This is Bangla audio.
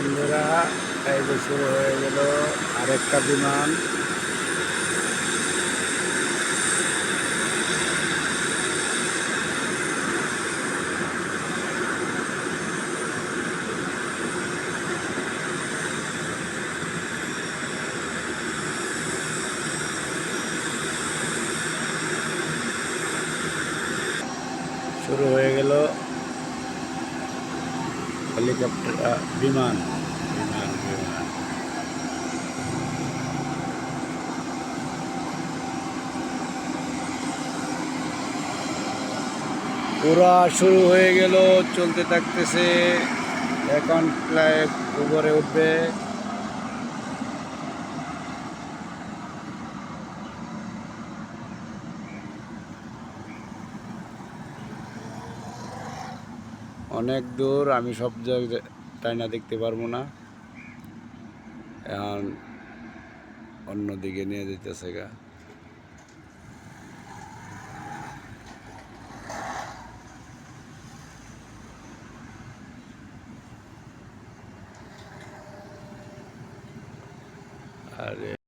বন্ধুরা, এই যে শুরু হয়ে গেল আরেকটা বিমান। শুরু হয়ে গেল হেলিকপ্টার, বিমান বিমান বিমান। পুরা শুরু হয়ে গেল, চলতে থাকতেছে। এখন ফ্লাইট উপরে উঠবে। অনেক দূর, আমি সব জায়গায় তাই না দেখতে পারবো না। এখন অন্যদিকে নিয়ে যেতেছে গা। আরে